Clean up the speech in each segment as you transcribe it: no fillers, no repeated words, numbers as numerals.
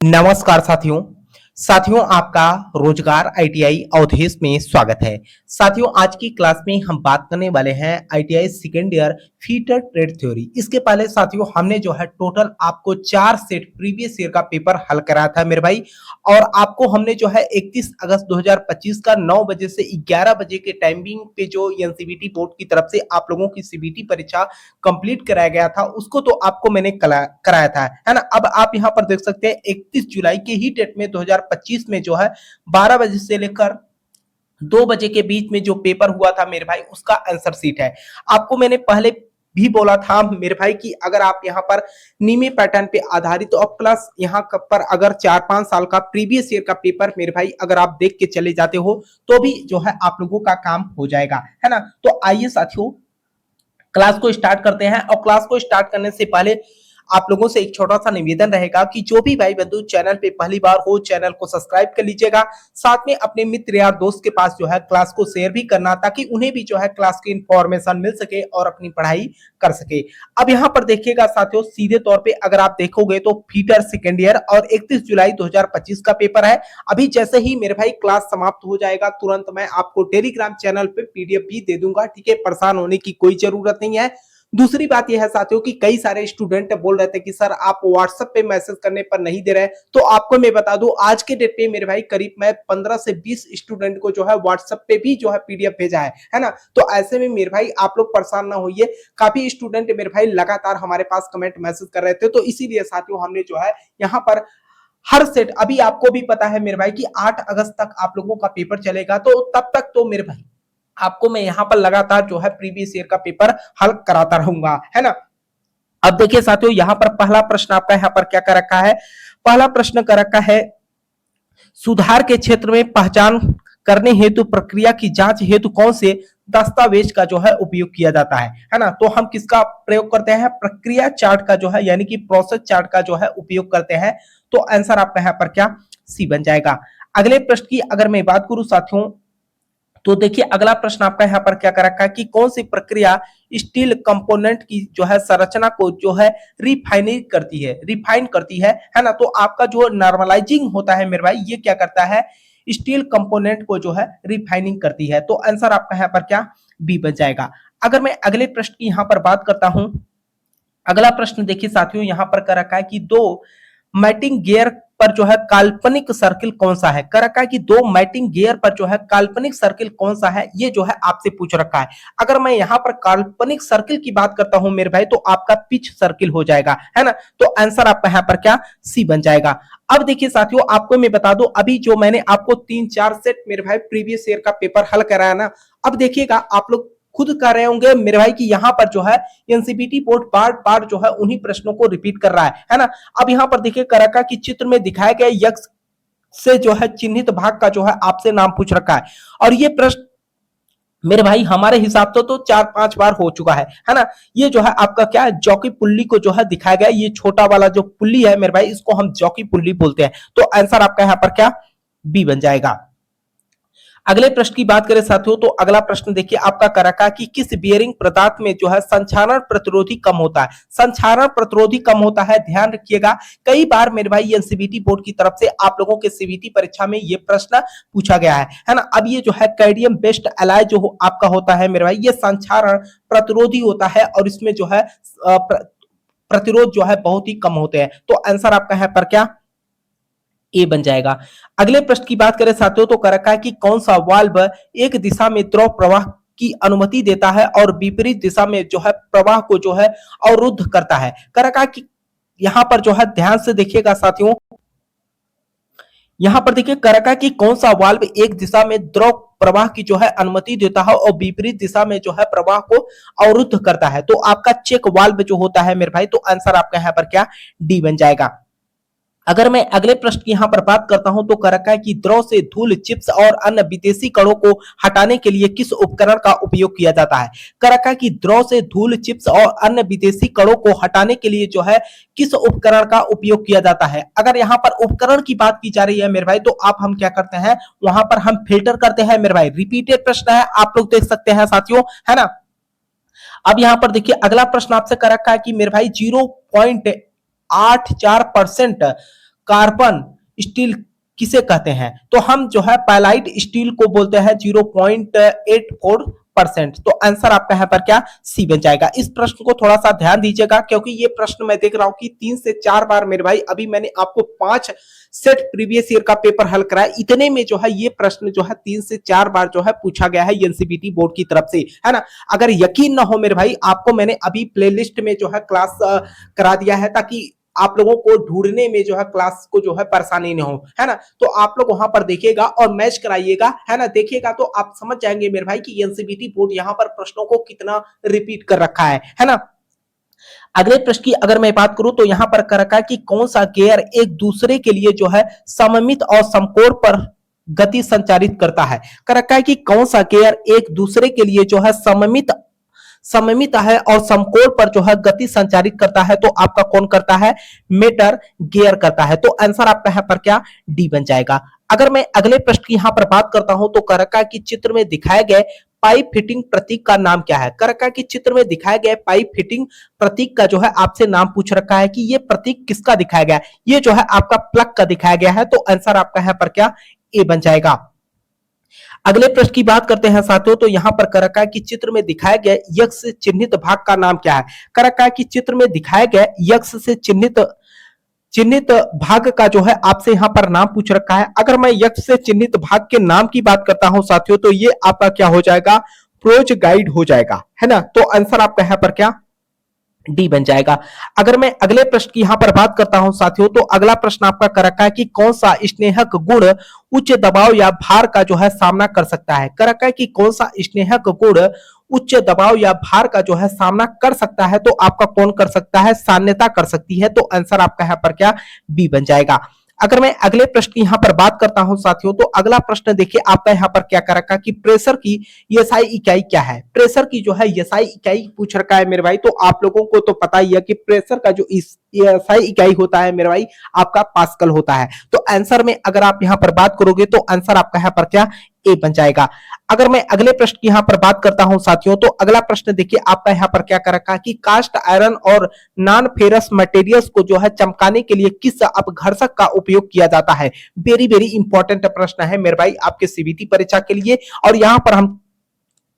नमस्कार साथियों। साथियों आपका रोजगार आईटीआई अवधेश में स्वागत है। साथियों आज की क्लास में हम बात करने वाले हैं ITI second year fitter trade theory. इसके पहले साथियों हमने जो है टोटल आपको 4 सेट प्रीवियस ईयर का पेपर हल कराया था मेरे भाई, और आपको हमने जो है 31 अगस्त 2025 का 9 बजे से 11 बजे के टाइमिंग पे जो एनसीबीटी बोर्ड की तरफ से आप लोगों की सीबीटी परीक्षा कंप्लीट कराया गया था उसको तो आपको मैंने कराया था, है ना। अब आप यहाँ पर देख सकते हैं 31 जुलाई के ही डेट में 2025 में जो है 12 बजे से लेकर 2 बजे के बीच में जो पेपर हुआ था मेरे भाई उसका आंसर शीट है। आपको मैंने पहले भी बोला था मेरे भाई कि अगर आप यहाँ पर नीमे पैटर्न पे आधारित तो अब प्लस यहाँ पर अगर 4-5 साल का प्रीवियस ईयर का पेपर मेरे भाई अगर आप देख के चले जाते हो तो भी जो है आप लोगों का काम हो जाएगा, है ना। तो आइए साथियों क्लास को स्टार्ट करते हैं, और क्लास को स्टार्ट करने से पहले आप लोगों से एक छोटा सा निवेदन रहेगा कि जो भी भाई बंधु चैनल पे पहली बार हो चैनल को सब्सक्राइब कर लीजिएगा, साथ में अपने मित्र या दोस्त के पास जो है क्लास को शेयर भी करना ताकि उन्हें भी जो है क्लास की इंफॉर्मेशन मिल सके और अपनी पढ़ाई कर सके। अब यहाँ पर देखिएगा साथियों, सीधे तौर पे अगर आप देखोगे तो फीटर सेकेंड ईयर और 31 जुलाई 2025 का पेपर है। अभी जैसे ही मेरे भाई क्लास समाप्त हो जाएगा तुरंत मैं आपको टेलीग्राम चैनल पे पीडीएफ भी दे दूंगा, ठीक है। परेशान होने की कोई जरूरत नहीं है। दूसरी बात यह है साथियों कि कई सारे स्टूडेंट बोल रहे थे कि सर आप व्हाट्सएप पे मैसेज करने पर नहीं दे रहे, तो आपको मैं बता दूं आज के डेट पे मेरे भाई करीब मैं 15 से 20 स्टूडेंट को जो है व्हाट्सएप पे भी जो है पीडीएफ भेजा है ना। तो ऐसे में मेरे भाई आप लोग परेशान ना होइए, काफी स्टूडेंट मेरे भाई लगातार हमारे पास कमेंट मैसेज कर रहे थे, तो इसीलिए साथियों हमने जो है यहाँ पर हर सेट, अभी आपको भी पता है मेरे भाई कि 8 अगस्त तक आप लोगों का पेपर चलेगा, तो तब तक तो मेरे भाई आपको मैं यहाँ पर लगातार जो है प्रीवियस ईयर का पेपर हल कराता रहूंगा, है ना। अब देखिए साथियों यहाँ पर पहला प्रश्न आपका यहाँ पर क्या कर रखा है, पहला प्रश्न कर रखा है सुधार के क्षेत्र में पहचान करने हेतु प्रक्रिया की जांच हेतु कौन से दस्तावेज का जो है उपयोग किया जाता है ना। तो हम किसका प्रयोग करते हैं, प्रक्रिया चार्ट का जो है यानी कि प्रोसेस चार्ट का जो है उपयोग करते हैं। तो आंसर आपका यहाँ पर क्या सी बन जाएगा। अगले प्रश्न की अगर मैं बात करूं साथियों तो देखिए अगला प्रश्न आपका यहाँ पर क्या कर रखा है कि कौन सी प्रक्रिया स्टील कंपोनेंट की जो है संरचना को जो है रिफाइन करती है ना। तो आपका जो नॉर्मलाइजिंग होता है मेरे भाई ये क्या करता है, स्टील कंपोनेंट को जो है रिफाइनिंग करती है। तो आंसर आपका यहाँ पर क्या बी बन जाएगा। अगर मैं अगले प्रश्न की यहाँ पर बात करता हूं, अगला प्रश्न देखिए साथियों यहाँ पर कर रखा है कि दो मैटिंग गियर पर जो है काल्पनिक सर्किल कौन सा है। कर रखा है कि दो मैटिंग गियर पर जो है काल्पनिक सर्किल कौन सा है, ये जो है आपसे पूछ रखा है। अगर मैं यहाँ पर काल्पनिक सर्किल की बात करता हूं मेरे भाई तो आपका पिच सर्किल हो जाएगा, है ना। तो आंसर आपका यहाँ पर क्या सी बन जाएगा। अब देखिए साथियों आपको मैं बता दूं अभी जो मैंने आपको 3-4 सेट मेरे भाई प्रीवियस ईयर का पेपर हल कराया ना, अब देखिएगा आप लोग खुद कर रहे होंगे मेरे भाई कि यहाँ पर जो है एनसीबीटी बोर्ड बार बार जो है उन्हीं प्रश्नों को रिपीट कर रहा है ना। अब यहाँ पर देखिए करका की चित्र में दिखाया गया यक्ष से जो है चिन्हित भाग का जो है आपसे नाम पूछ रखा है, और ये प्रश्न मेरे भाई हमारे हिसाब से तो 4-5 बार हो चुका है ना। ये जो है आपका क्या है जॉकी पुल्ली को जो है दिखाया गया, ये छोटा वाला जो पुल्ली है मेरे भाई इसको हम जॉकी पुल्ली बोलते हैं। तो आंसर आपका यहाँ पर क्या बी बन जाएगा। अगले प्रश्न की बात करें साथियों तो अगला प्रश्न देखिए आपका कर रखा है कि किस बियरिंग पदार्थ में जो है संक्षारण प्रतिरोधी कम होता है। संक्षारण प्रतिरोधी कम होता है, ध्यान रखिएगा कई बार मेरे भाई एनसीबीटी बोर्ड की तरफ से आप लोगों के सीबीटी परीक्षा में ये प्रश्न पूछा गया है ना। अब ये जो है कैडमियम बेस्ड एलॉय जो आपका होता है मेरे भाई ये संक्षारण प्रतिरोधी होता है और इसमें जो है प्रतिरोध जो है बहुत ही कम होते हैं। तो आंसर आपका है पर क्या ए बन जाएगा। अगले प्रश्न की बात करें साथियों तो कर रखा है कि कौन सा वाल्व एक दिशा में द्रव प्रवाह की अनुमति देता है और विपरीत दिशा में जो है प्रवाह को जो है अवरुद्ध करता है। कर रखा है कि यहां पर जो है ध्यान से देखिएगा साथियों, यहां पर देखिए कर रखा है कि कौन सा वाल्व एक दिशा में द्रव प्रवाह की जो है अनुमति देता है और विपरीत दिशा में जो है प्रवाह को अवरुद्ध करता है। तो आपका चेक वाल्व जो होता है मेरे भाई तो आंसर आपका यहाँ पर क्या डी बन जाएगा। अगर मैं अगले प्रश्न की यहाँ पर बात करता हूं तो कर रखा है कि द्रव से धूल चिप्स और अन्य विदेशी कणों को हटाने के लिए किस उपकरण का उपयोग किया जाता है। कर रखा है कि द्रव से धूल चिप्स और अन्य विदेशी कणों को हटाने के लिए जो है किस उपकरण का उपयोग किया जाता है। अगर यहाँ पर उपकरण की बात की जा रही है मेरे भाई तो आप हम क्या करते हैं वहां पर हम फिल्टर करते हैं मेरे भाई। रिपीटेड प्रश्न है, आप लोग देख सकते हैं साथियों, है ना। अब यहाँ पर देखिए अगला प्रश्न आपसे कर रखा है कि मेरे भाई 0.84% कार्बन स्टील किसे कहते हैं? तो हम जो है पैलाइट स्टील को बोलते हैं 0.84%। तो आंसर आपका यहाँ पर क्या सी बन जाएगा। इस प्रश्न को थोड़ा सा ध्यान दीजिएगा क्योंकि ये प्रश्न मैं देख रहा हूं कि 3 से 4 बार मेरे भाई, अभी मैंने आपको 5 सेट प्रीवियस ईयर का पेपर हल कराया, इतने में जो है ये प्रश्न जो है 3 से 4 बार जो है पूछा गया है एनसीईआरटी बोर्ड की तरफ से, है ना। अगर यकीन ना हो मेरे भाई, आपको मैंने अभी प्लेलिस्ट में जो है क्लास करा दिया है ताकि आप लोगों को ढूंढने में जो है क्लास को जो है परेशानी नहीं हो, है ना। तो आप लोग वहां पर देखिएगा और मैच कराइएगा, है ना। देखिएगा तो आप समझ जाएंगे मेरे भाई कि एनसीईआरटी बोर्ड यहाँ पर प्रश्नों को कितना रिपीट कर रखा है ना। अगले प्रश्न की अगर मैं बात करूं तो यहां पर कर रखा है कि कौन सा गियर एक दूसरे के लिए जो है सममित और समकोण पर गति संचारित करता है। कर रखा है कि कौन सा गियर एक दूसरे के लिए जो है सममित है और समकोण पर जो है गति संचारित करता है। तो आपका कौन करता है? मेटर गियर करता है। तो आंसर आपका यहाँ पर क्या डी बन जाएगा। अगर मैं अगले प्रश्न की यहाँ पर बात करता हूं तो कर रखा है कि चित्र में दिखाए गए पाइप फिटिंग प्रतीक का नाम क्या है। कर रखा है कि चित्र में दिखाए गए पाइप फिटिंग प्रतीक का जो है आपसे नाम पूछ रखा है कि ये प्रतीक किसका दिखाया गया है। ये जो है आपका प्लग का दिखाया गया है। तो आंसर आपका यहाँ पर क्या ए बन जाएगा। अगले प्रश्न की बात करते हैं साथियों, तो यहां पर कर रखा है कि चित्र में दिखाए गए यक्ष से चिन्हित भाग का नाम क्या है। कर रखा है कि चित्र में दिखाए गए यक्ष से चिन्हित भाग का जो है आपसे यहां पर नाम पूछ रखा है। अगर मैं यक्ष से चिन्हित भाग के नाम की बात करता हूं साथियों, तो ये आपका क्या हो जाएगा? प्रोज गाइड हो जाएगा, है ना। तो आंसर आपका यहां पर क्या डी बन जाएगा। अगर मैं अगले प्रश्न की यहां पर बात करता हूं साथियों, तो अगला प्रश्न आपका कर रखा है कि कौन सा स्नेहक गुण उच्च दबाव या भार का जो है सामना कर सकता है। कर रखा है कि कौन सा स्नेहक गुण उच्च दबाव या भार का जो है सामना कर सकता है। तो आपका कौन कर सकता है? साम्यता कर सकती है। तो आंसर आपका यहाँ पर क्या बी बन जाएगा। अगर मैं अगले प्रश्न की यहाँ पर बात करता हूं साथियों, तो अगला प्रश्न देखिए आपका यहाँ पर क्या कर रखा कि प्रेशर की एसआई इकाई क्या है। प्रेशर की जो है एसआई इकाई पूछ रखा है मेरे भाई। तो आप लोगों को तो पता ही है कि प्रेशर का जो एसआई इकाई होता है मेरे भाई आपका पास्कल होता है। तो आंसर में अगर आप यहाँ पर बात करोगे तो आंसर आपका यहाँ पर क्या ए बन जाएगा। अगर मैं अगले प्रश्न की यहाँ पर बात करता हूं साथियों, तो अगला प्रश्न देखिए आपका यहाँ पर क्या कर रखा है कि कास्ट आयरन और नॉन फेरस मटेरियल्स को जो है चमकाने के लिए किस अपघर्षक का उपयोग किया जाता है। वेरी वेरी इंपॉर्टेंट प्रश्न है मेरे भाई आपके सीबीटी परीक्षा के लिए। और यहाँ पर हम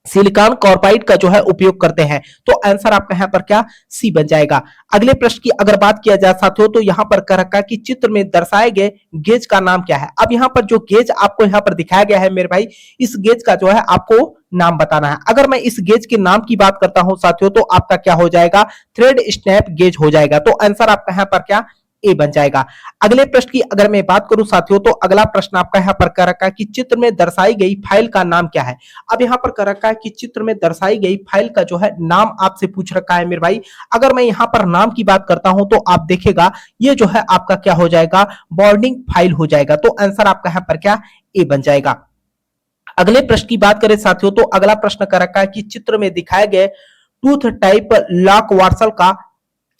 सिलिकॉन कार्बाइड का जो है उपयोग करते हैं। तो आंसर आपका यहाँ पर क्या सी बन जाएगा। अगले प्रश्न की अगर बात किया जाए साथियों, तो यहाँ पर कर रखा है कि चित्र में दर्शाए गए गेज का नाम क्या है। अब यहाँ पर जो गेज आपको यहाँ पर दिखाया गया है मेरे भाई, इस गेज का जो है आपको नाम बताना है। अगर मैं इस गेज के नाम की बात करता हूं साथियों, तो आपका क्या हो जाएगा? थ्रेड स्नैप गेज हो जाएगा। तो आंसर आपका यहाँ पर क्या ए बन जाएगा। अगले प्रश्न की अगर मैं बात करूं साथियों, तो अगला प्रश्न आपका यहाँ पर कर रखा है कि चित्र में दर्शाई गई फाइल का नाम क्या है। अब यहाँ पर कर रखा है कि चित्र में दर्शाई गई फाइल का जो है नाम आपसे पूछ रखा है मेरे भाई। अगर मैं यहाँ पर नाम की बात करता हूं तो आप देखेगा ये जो है आपका क्या हो जाएगा? बॉन्डिंग फाइल हो जाएगा। तो आंसर आपका यहाँ पर क्या ए बन जाएगा। अगले प्रश्न की बात करें साथियों, तो अगला प्रश्न कर रखा है कि चित्र में दिखाए गए टूथ टाइप लॉक वार्सल का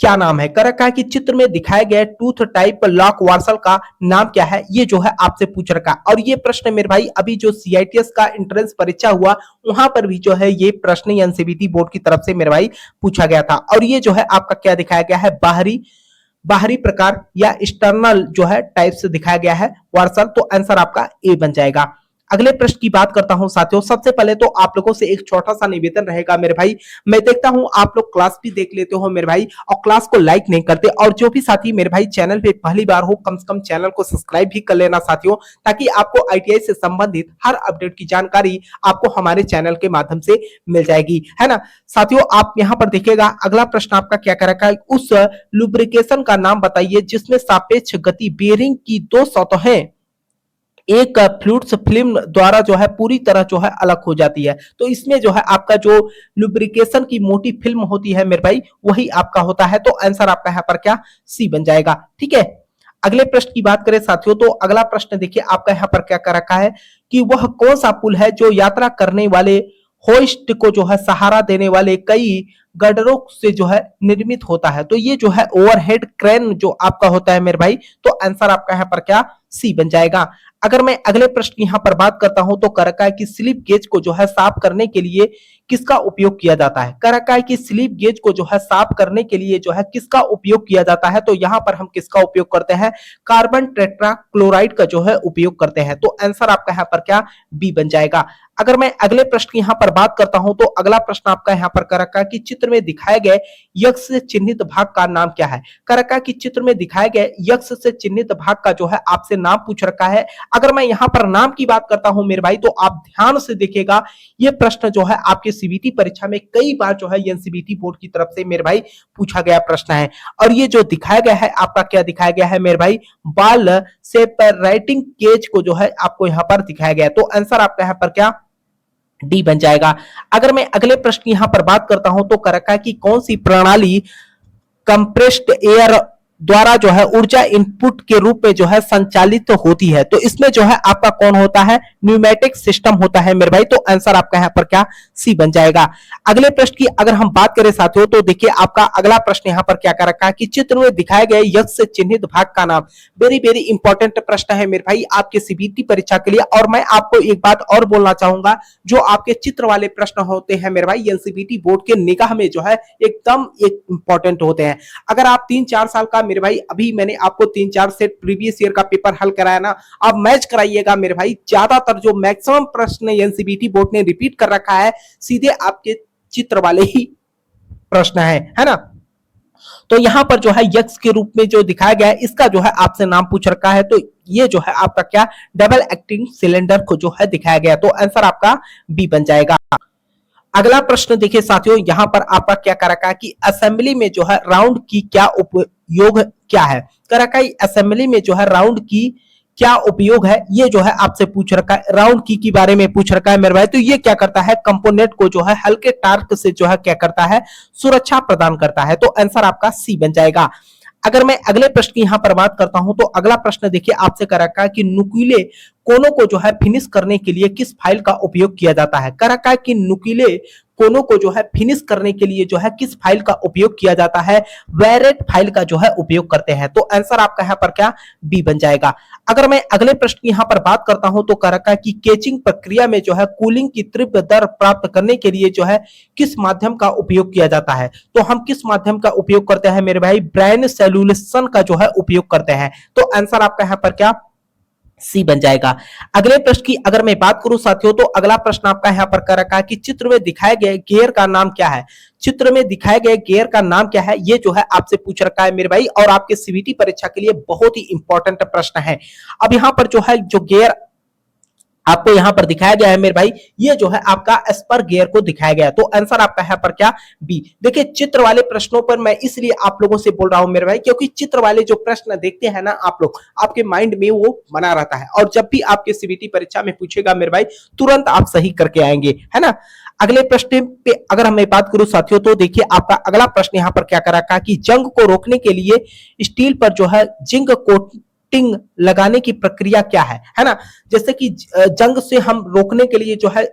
क्या नाम है। कर रखा है कि चित्र में दिखाए गए टूथ टाइप लॉक वार्सल का नाम क्या है। ये जो है आपसे पूछ रखा है। और ये प्रश्न मेरे भाई अभी जो सीआईटीएस का एंट्रेंस परीक्षा हुआ वहां पर भी जो है ये प्रश्न एनसीईआरटी बोर्ड की तरफ से मेरे भाई पूछा गया था। और ये जो है आपका क्या दिखाया गया है? बाहरी प्रकार या एक्सटर्नल जो है टाइप से दिखाया गया है वार्सल। तो आंसर आपका ए बन जाएगा। अगले प्रश्न की बात करता हूं साथियों, सबसे पहले तो आप लोगों से एक छोटा सा निवेदन रहेगा मेरे भाई। मैं देखता हूं आप लोग क्लास भी देख लेते हो मेरे भाई और क्लास को लाइक नहीं करते। और जो भी साथी मेरे भाई चैनल पे पहली बार हो, कम से कम चैनल को सब्सक्राइब भी कर लेना साथियों, ताकि आपको आईटीआई से संबंधित हर अपडेट की जानकारी आपको हमारे चैनल के माध्यम से मिल जाएगी, है ना साथियों। आप यहाँ पर देखिएगा अगला प्रश्न आपका क्या कर रखा है? उस लुब्रिकेशन का नाम बताइए जिसमें सापेक्ष गति बेरिंग की 2 सतहें एक फ्लूइड्स फिल्म द्वारा जो है पूरी तरह जो है अलग हो जाती है। तो इसमें जो है आपका जो लुब्रिकेशन की मोटी फिल्म होती है मेरे भाई वही आपका होता है। तो आंसर आपका यहाँ पर क्या सी बन जाएगा। ठीक है, अगले प्रश्न की बात करें साथियों, तो अगला प्रश्न देखिए आपका यहाँ पर क्या कर रखा है कि वह कौन सा पुल है जो यात्रा करने वाले होस्ट को जो है सहारा देने वाले कई गर्डरों से जो है निर्मित होता है। तो ये जो है ओवरहेड क्रेन जो आपका होता है मेरे भाई। तो आंसर आपका यहाँ पर क्या सी बन जाएगा। अगर मैं अगले प्रश्न की यहाँ पर बात करता हूं तो कह रखा है कि स्लिप गेज को जो है साफ करने के लिए किसका उपयोग किया जाता है। कह रखा है कि स्लिप गेज को जो है साफ करने के लिए जो है किसका उपयोग किया जाता है, तो यहाँ पर हम किसका उपयोग करते हैं, कार्बन टेट्रा क्लोराइड का जो है उपयोग करते हैं। तो आंसर आपका यहाँ पर क्या, बी बन जाएगा। अगर मैं अगले प्रश्न की यहाँ पर बात करता हूं तो अगला प्रश्न आपका यहाँ पर कर रखा है कि चित्र में दिखाए गए यक्ष से चिन्हित भाग का नाम क्या है। कर रखा है कि चित्र में दिखाए गए यक्ष से चिन्हित भाग का जो है आपसे नाम पूछ रखा है। अगर मैं यहाँ पर नाम की बात करता हूं मेरे भाई, तो आप ध्यान से देखिएगा, ये प्रश्न जो है आपके सीबीटी परीक्षा में कई बार जो है एनसीबीटी बोर्ड की तरफ से मेरे भाई पूछा गया प्रश्न है। और ये जो दिखाया गया है आपका क्या दिखाया गया है मेरे भाई, बॉल सेपरेटिंग केज को जो है आपको यहाँ पर दिखाया गया है। तो आंसर आपका यहाँ पर क्या, डी बन जाएगा। अगर मैं अगले प्रश्न की यहां पर बात करता हूं तो कर रखा है कि कौन सी प्रणाली कंप्रेस्ड एयर द्वारा जो है ऊर्जा इनपुट के रूप में जो है संचालित होती है। तो इसमें जो है आपका कौन होता है, न्यूमेटिक सिस्टम होता है मेरे भाई। तो आंसर आपका यहाँ पर क्या, सी बन जाएगा। अगले प्रश्न की अगर हम बात करें साथियों तो देखिए आपका अगला प्रश्न यहाँ पर क्या कर रखा है कि चित्र में दिखाए गए यक्ष से चिन्हित भाग का नाम। वेरी वेरी इंपॉर्टेंट प्रश्न है मेरे भाई आपके सीबीटी परीक्षा के लिए। और मैं आपको एक बात और बोलना चाहूंगा, जो आपके चित्र वाले प्रश्न होते हैं मेरे भाई एनसीबीटी बोर्ड के निगाह में जो है एकदम एक इंपॉर्टेंट होते हैं। अगर आप 3-4 साल का मेरे भाई, अभी मैंने आपको 3-4 सेट प्रीवियस ईयर का पेपर हल कराया ना, आप मैच कराइएगा मेरे भाई। ज्यादातर जो मैक्सिमम प्रश्न एनसीबीटी बोर्ड ने रिपीट कर रखा है सीधे आपके चित्र वाले ही प्रश्न है ना। तो यहां पर जो है यक्ष के रूप में जो दिखाया गया है इसका जो है आपसे नाम पूछ रखा है। तो ये जो है आपका क्या, डबल एक्टिंग सिलेंडर को जो है दिखाया गया। तो आंसर आपका बी बन जाएगा। अगला प्रश्न देखिए साथियों, यहां पर आपका क्या कर रखा है कि असेंबली में जो है राउंड की क्या उपयोग क्या है। कर रखा है असेंबली में जो है राउंड की क्या उपयोग है, ये जो है आपसे पूछ रखा है। राउंड की के बारे में पूछ रखा है मेरे भाई। तो ये क्या करता है, कंपोनेंट को जो है हल्के टार्क से जो है क्या करता है, सुरक्षा प्रदान करता है। तो आंसर आपका सी बन जाएगा। अगर मैं अगले प्रश्न की यहां पर बात करता हूं तो अगला प्रश्न देखिए आपसे कर रखा है कि नुकीले कोनों को जो है फिनिश करने के लिए किस फाइल का उपयोग किया जाता है। कर रखा है कि नुकीले कोनों को जो है फिनिश करने के लिए जो है किस फाइल का उपयोग किया जाता है, वेरेट फाइल का जो है उपयोग करते हैं। तो आंसर आपका यहाँ पर क्या, बी बन जाएगा। अगर मैं अगले प्रश्न की यहाँ पर बात करता हूं तो कर रखा है कि केचिंग प्रक्रिया में जो है कूलिंग की तीव्र दर प्राप्त करने के लिए जो है किस माध्यम का उपयोग किया जाता है। तो हम किस माध्यम का उपयोग करते हैं मेरे भाई, ब्रेन सेल्यूलेशन का जो है उपयोग करते हैं। तो आंसर आपका यहाँ पर क्या, सी बन जाएगा। अगले प्रश्न की अगर मैं बात करूं साथियों तो अगला प्रश्न आपका यहां पर कर रखा है कि चित्र में दिखाए गए गियर का नाम क्या है। चित्र में दिखाए गए गियर का नाम क्या है, ये जो है आपसे पूछ रखा है मेरे भाई और आपके सीबीटी परीक्षा के लिए बहुत ही इंपॉर्टेंट प्रश्न है। अब यहां पर जो है जो गियर आपको यहां पर दिखाया गया है मेरे भाई, ये जो है आपका एस्पर गियर को दिखाया गया है। तो आंसर आपका यहाँ पर क्या, बी। देखिए चित्र वाले प्रश्नों पर मैं इसलिए आप लोगों से बोल रहा हूं मेरे भाई, क्योंकि चित्र वाले जो प्रश्न देखते हैं ना आप लोग, आपके माइंड में वो बना रहता है और जब भी आपके सीबीटी परीक्षा में पूछेगा मेरे भाई तुरंत आप सही करके आएंगे, है ना। अगले प्रश्न पे अगर मैं बात करूं साथियों तो देखिए आपका अगला प्रश्न यहाँ पर क्या कर रखा है कि जंग को रोकने के लिए स्टील पर जो है जिंक कोटिंग लगाने की प्रक्रिया क्या है ना। जैसे कि जंग से हम रोकने के लिए जो है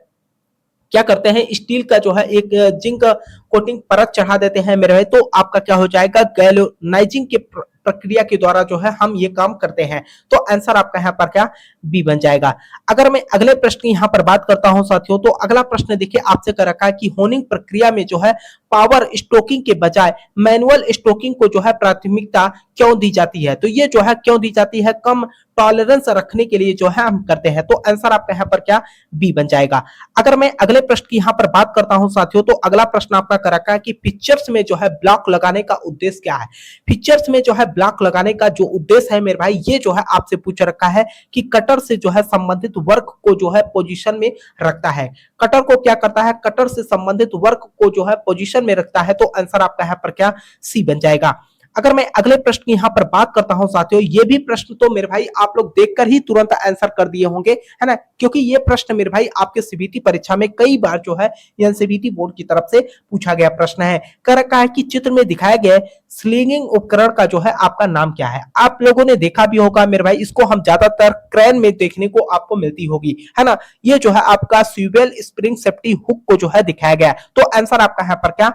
क्या करते हैं, स्टील का जो है एक जिंक कोटिंग परत चढ़ा देते हैं मेरे भाई। तो आपका क्या हो जाएगा, गैल्वेनाइजिंग के प्रक्रिया के द्वारा जो है हम ये काम करते हैं। तो आंसर आपका यहाँ पर क्या, बी बन जाएगा। अगर मैं अगले प्रश्न की यहाँ पर बात करता हूं साथियों तो अगला प्रश्न देखिए आपसे कर रखा है कि होनिंग प्रक्रिया में जो है पावर स्ट्रोकिंग के बजाय मैनुअल स्ट्रोकिंग को जो है प्राथमिकता क्यों दी जाती है। तो ये जो है क्यों दी जाती है, कम टॉलरेंस रखने के लिए जो है हम करते हैं। तो आंसर आपका यहाँ पर क्या, बी बन जाएगा। अगर मैं अगले प्रश्न की यहाँ पर बात करता हूं साथियों तो अगला प्रश्न आपका कर रखा है कि पिक्चर्स में जो है ब्लॉक लगाने का उद्देश्य क्या है। पिक्चर्स में जो है ब्लॉक लगाने का जो उद्देश्य है मेरे भाई, ये जो है आपसे पूछ रखा है कि कटर से जो है संबंधित वर्क को जो है पोजीशन में रखता है। कटर को क्या करता है, कटर से संबंधित वर्क को जो है पोजीशन में रखता है। तो आंसर आपका यहाँ पर क्या, सी बन जाएगा। अगर मैं अगले प्रश्न की यहाँ पर बात करता हूं साथियों, ये भी प्रश्न तो मेरे भाई आप लोग देखकर ही तुरंत आंसर कर दिए होंगे, है ना, क्योंकि ये प्रश्न मेरे भाई आपके सीबीटी परीक्षा में कई बार जो है एनसीबीटी बोर्ड की तरफ से पूछा गया प्रश्न है। कह रखा है कि चित्र में दिखाए गए स्लिंगिंग उपकरण का जो है आपका नाम क्या है। आप लोगों ने देखा भी होगा मेरे भाई, इसको हम ज्यादातर क्रेन में देखने को आपको मिलती होगी, है ना। ये जो है आपका स्वीवेल स्प्रिंग सेफ्टी हुक को जो है दिखाया गया। तो आंसर आपका यहाँ पर क्या,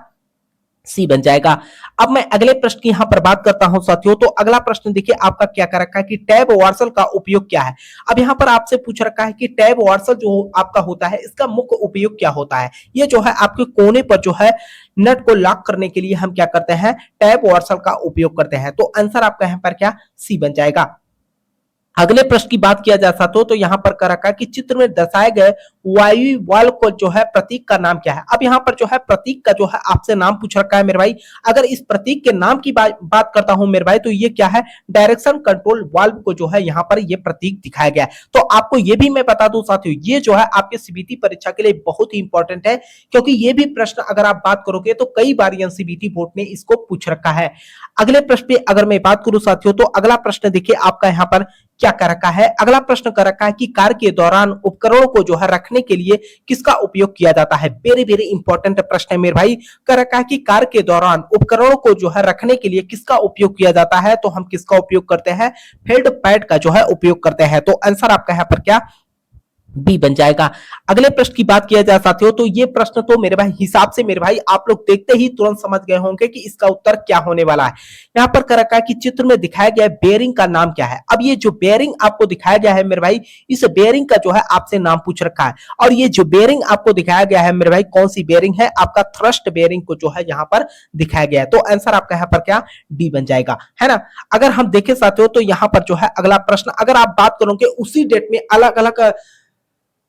सी बन जाएगा। अब मैं अगले प्रश्न की यहाँ पर बात करता हूं साथियों। तो अगला प्रश्न देखिए आपका क्या कर रखा है कि टैब वार्सल का उपयोग क्या है। अब यहाँ पर आपसे पूछ रखा है कि टैब वार्सल जो आपका होता है इसका मुख्य उपयोग क्या होता है। ये जो है आपके कोने पर जो है नट को लॉक करने के लिए हम क्या करते हैं, टैब वार्सल का उपयोग करते हैं। तो आंसर आपका यहाँ पर क्या सी बन जाएगा। अगले प्रश्न की बात किया जा सकता हो तो यहाँ पर कर रखा है कि चित्र में दर्शाए गए वायु बल को जो है प्रतीक का नाम क्या है। अब यहाँ पर जो है प्रतीक का जो है आपसे नाम पूछ रखा है मेरे भाई। अगर इस प्रतीक के नाम की बात करता हूं मेरे भाई तो ये क्या है, डायरेक्शन कंट्रोल वाल्व को जो है यहाँ पर ये प्रतीक दिखाया गया है। तो आपको ये भी मैं बता दूं साथियों, ये जो है आपके सीबीटी परीक्षा के लिए बहुत ही इंपॉर्टेंट है, क्योंकि ये भी प्रश्न अगर आप बात करोगे तो कई बार सीबीटी बोर्ड ने इसको पूछ रखा है। अगले प्रश्न पे अगर मैं बात करूं साथियों तो अगला प्रश्न देखिए आपका यहाँ पर क्या कर रखा है। अगला प्रश्न कर रखा है कि कार के दौरान उपकरणों को जो है रखने के लिए किसका उपयोग किया जाता है। वेरी वेरी इंपॉर्टेंट प्रश्न है मेरे भाई। कर रखा है कि कार के दौरान उपकरणों को जो है रखने के लिए किसका उपयोग किया जाता है। तो हम किसका उपयोग करते हैं, फील्ड पैड का जो है उपयोग करते हैं। तो आंसर आपका यहाँ पर क्या बी बन जाएगा। अगले प्रश्न की बात किया जाए साथियों तो ये प्रश्न तो मेरे भाई हिसाब से मेरे भाई आप लोग देखते ही तुरंत समझ गए होंगे कि इसका उत्तर क्या होने वाला है। यहाँ पर कर रखा है कि चित्र में दिखाया गया बेयरिंग का नाम क्या है। अब ये जो बेयरिंग आपको दिखाया गया है मेरे भाई, इस बेयरिंग का जो है आपसे नाम पूछ रखा है। और ये जो बेयरिंग आपको दिखाया गया है मेरे भाई, कौन सी बेयरिंग है, आपका थ्रस्ट बेयरिंग को जो है यहाँ पर दिखाया गया है। तो आंसर आपका यहाँ पर क्या डी बन जाएगा, है ना। अगर हम देखें साथियों तो यहाँ पर जो है अगला प्रश्न अगर आप बात करोगे उसी डेट में अलग अलग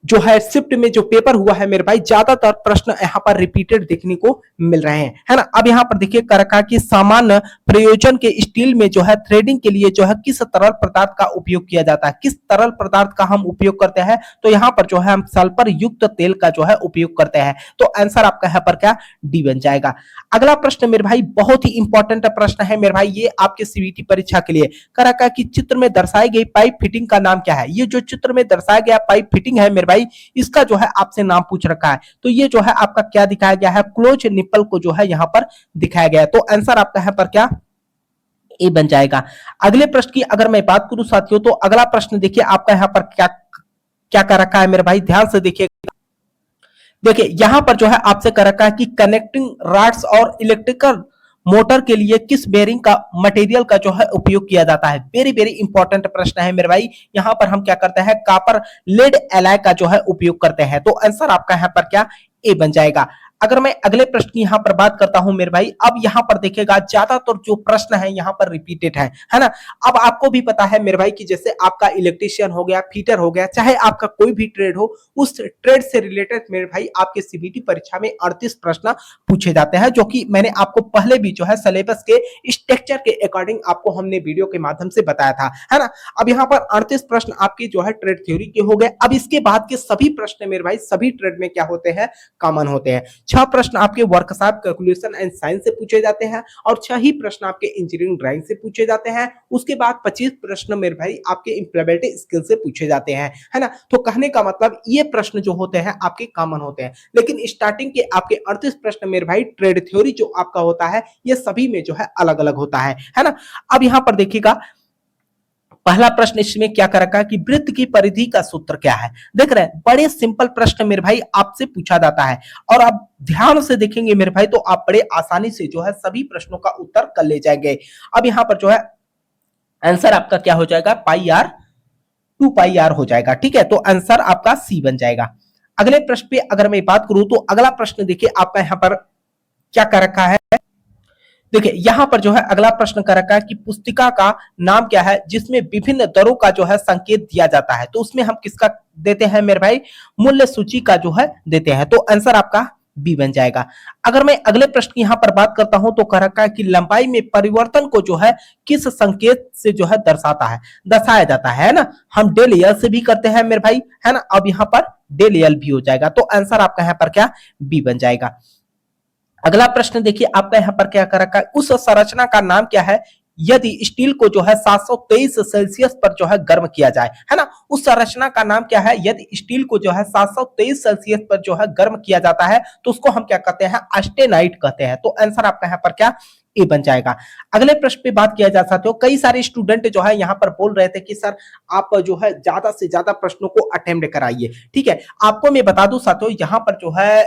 जो है शिफ्ट में जो पेपर हुआ है मेरे भाई, ज्यादातर प्रश्न यहाँ पर रिपीटेड देखने को मिल रहे हैं, है ना। अब यहाँ पर देखिए कर रखा कि सामान्य प्रयोजन के स्टील में जो है थ्रेडिंग के लिए जो है किस तरल पदार्थ का उपयोग किया जाता है, किस तरल पदार्थ का हम उपयोग करते हैं। तो यहाँ पर जो है हम सल्फर युक्त तेल का जो है उपयोग करते हैं। तो आंसर आपका यहाँ पर क्या डी बन जाएगा। अगला प्रश्न मेरे भाई बहुत ही इंपॉर्टेंट प्रश्न है मेरे भाई, ये आपके सीबीटी परीक्षा के लिए। कर रखा कि चित्र में दर्शाई गई पाइप फिटिंग का नाम क्या है। ये जो चित्र में दर्शाया गया पाइप फिटिंग है मेरे भाई, इसका जो है आपसे नाम पूछ रखा है। तो ये जो है आपका क्या दिखाया गया है, क्लोज निप्पल को जो है यहाँ पर दिखाया गया है। तो आंसर आपका यहाँ पर क्या ए बन जाएगा। अगले प्रश्न की अगर मैं बात करूं साथियों तो अगला प्रश्न देखिए आपका यहाँ पर क्या क्या कर रखा है मेरे भाई, ध्यान से देखिए। देखिए यहां पर जो है आपसे कर रखा है कि कनेक्टिंग रॉड्स और इलेक्ट्रिकल मोटर के लिए किस बेरिंग का मटेरियल का जो है उपयोग किया जाता है। वेरी वेरी इंपॉर्टेंट प्रश्न है मेरे भाई। यहां पर हम क्या करते हैं, कॉपर लेड एलॉय का जो है उपयोग करते हैं। तो आंसर आपका यहां पर क्या ए बन जाएगा। अगर मैं अगले प्रश्न की यहां पर बात करता हूं मेरे भाई, अब यहां पर देखिएगा ज्यादातर जो प्रश्न है यहां पर रिपीटेड है ना। अब आपको भी पता है मेरे भाई कि जैसे आपका इलेक्ट्रीशियन हो गया, फीटर हो गया, चाहे आपका कोई भी ट्रेड हो, उस ट्रेड से रिलेटेड मेरे भाई आपके सीबीटी परीक्षा में 38 प्रश्न पूछे जाते हैं, जो कि मैंने आपको पहले भी जो है सिलेबस के स्ट्रक्चर के अकॉर्डिंग आपको हमने वीडियो के माध्यम से बताया था, है ना। अब यहाँ पर 38 प्रश्न आपके जो है ट्रेड थ्योरी के हो गए। अब इसके बाद के सभी प्रश्न मेरे भाई सभी ट्रेड में क्या होते हैं, कॉमन होते हैं। 6 प्रश्न आपके वर्कशॉप कैलकुलेशन एंड साइंस से पूछे जाते हैं और 6 ही प्रश्न आपके इंजीनियरिंग ड्राइंग से पूछे जाते हैं। उसके बाद 25 प्रश्न मेरे भाई आपके इंप्लीमेंटेशन स्किल से पूछे जाते हैं, है ना। तो कहने का मतलब ये प्रश्न जो होते हैं आपके कॉमन होते हैं, लेकिन स्टार्टिंग के आपके 38 प्रश्न मेरे भाई ट्रेड थ्योरी जो आपका होता है ये सभी में जो है अलग अलग होता है ना। अब यहां पर देखिएगा पहला प्रश्न इसमें क्या कर रखा है कि वृत्त की परिधि का सूत्र क्या है। देख रहे हैं बड़े सिंपल प्रश्न मेरे भाई आपसे पूछा जाता है, और आप ध्यान से देखेंगे मेरे भाई तो आप बड़े आसानी से जो है सभी प्रश्नों का उत्तर कर ले जाएंगे। अब यहाँ पर जो है आंसर आपका क्या हो जाएगा, पाई आर 2 पाई आर हो जाएगा, ठीक है। तो आंसर आपका सी बन जाएगा। अगले प्रश्न पे अगर मैं बात करूं तो अगला प्रश्न देखिए आपका यहाँ पर क्या कर रखा है। देखिए यहां पर जो है अगला प्रश्न कर रखा है कि पुस्तिका का नाम क्या है जिसमें विभिन्न दरों का जो है संकेत दिया जाता है। तो उसमें हम किसका देते हैं मेरे भाई, मूल्य सूची का जो है देते हैं। तो आंसर आपका बी बन जाएगा। अगर मैं अगले प्रश्न की यहां पर बात करता हूं तो कह रखा है कि लंबाई में परिवर्तन को जो है किस संकेत से जो है दर्शाया जाता है ना। हम डेल यल से भी करते हैं मेरे भाई, है ना। अब यहाँ पर डेल यल भी हो जाएगा। तो आंसर आपका यहाँ पर क्या बी बन जाएगा। अगला प्रश्न देखिए आपका यहाँ पर क्या कर रखा है, उस संरचना का नाम क्या है यदि स्टील को जो है 723 सेल्सियस पर जो है गर्म किया जाए, है ना। उस संरचना का नाम क्या है यदि स्टील को जो है 723 सेल्सियस पर जो है गर्म किया जाता है, तो उसको हम क्या कहते हैं, ऑस्टेनाइट कहते हैं। तो आंसर आपका यहाँ पर क्या ए बन जाएगा। अगले प्रश्न पे बात किया जा सकते हो, कई सारे स्टूडेंट जो है यहाँ पर बोल रहे थे कि सर आप जो है ज्यादा से ज्यादा प्रश्नों को अटेम्प्ट कराइए, ठीक है। आपको मैं बता दूं साथियों यहाँ पर जो है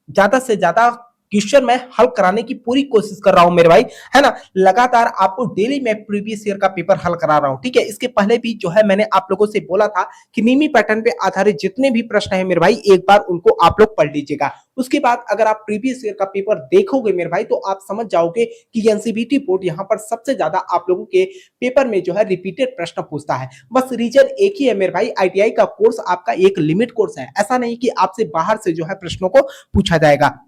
ज्यादा से ज्यादा क्वेश्चन मैं हल कराने की पूरी कोशिश कर रहा हूं मेरे भाई, है ना। लगातार आपको डेली मैं प्रीवियस ईयर का पेपर हल करा रहा हूं, ठीक है। इसके पहले भी जो है मैंने आप लोगों से बोला था कि नीमी पैटर्न पे आधारित जितने भी प्रश्न है मेरे भाई, एक बार उनको आप लोग पढ़ लीजिएगा। उसके बाद अगर आप प्रीवियस ईयर का पेपर देखोगे मेरे भाई, तो आप समझ जाओगे कि एनसीईआरटी बोर्ड यहाँ पर सबसे ज्यादा आप लोगों के पेपर में जो है रिपीटेड प्रश्न पूछता है। बस रीजन एक ही है मेरे भाई, आईटीआई का कोर्स आपका एक लिमिट कोर्स है, ऐसा नहीं कि आपसे बाहर से जो है प्रश्नों को पूछा जाएगा।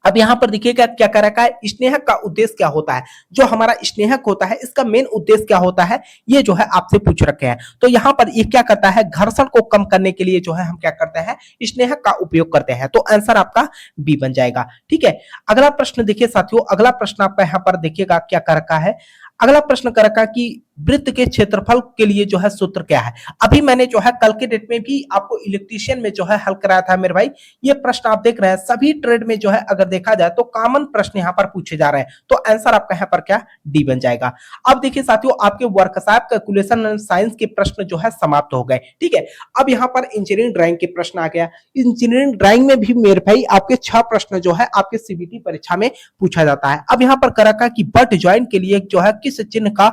अब यहां पर देखिएगा क्या कर रखा है, स्नेहक का उद्देश्य क्या होता है। जो हमारा स्नेहक होता है इसका मेन उद्देश्य क्या होता है, ये जो है आपसे पूछ रखे हैं। तो यहां पर ये क्या करता है, घर्षण को कम करने के लिए जो है हम क्या करते हैं, स्नेहक का उपयोग करते हैं। तो आंसर आपका बी बन जाएगा, ठीक है। अगला प्रश्न देखिए साथियों, अगला प्रश्न आपका यहां पर देखिएगा क्या कर रखा है। अगला प्रश्न कर रखा है कि वृत्त के क्षेत्रफल के लिए जो है सूत्र क्या है। अभी मैंने जो है कल के डेट में भी आपको इलेक्ट्रीशियन में जो है हल कराया था मेरे भाई। ये प्रश्न आप देख रहे हैं सभी ट्रेड में जो है अगर देखा जाए तो कॉमन प्रश्न यहाँ पर पूछे जा रहे हैं। तो आंसर आपका यहाँ पर क्या, डी बन जाएगा। अब देखिए साथियों, आपके वर्कशॉप कैलकुलेशन एंड साइंस के प्रश्न जो है समाप्त हो गए, ठीक है। अब यहाँ पर इंजीनियरिंग ड्राइंग के प्रश्न आ गया। इंजीनियरिंग ड्राइंग में भी मेरे भाई आपके 6 प्रश्न जो है आपके सीबीटी परीक्षा में पूछा जाता है। अब यहाँ पर कर रखा है कि बट ज्वाइंट के लिए जो है किस चिन्ह का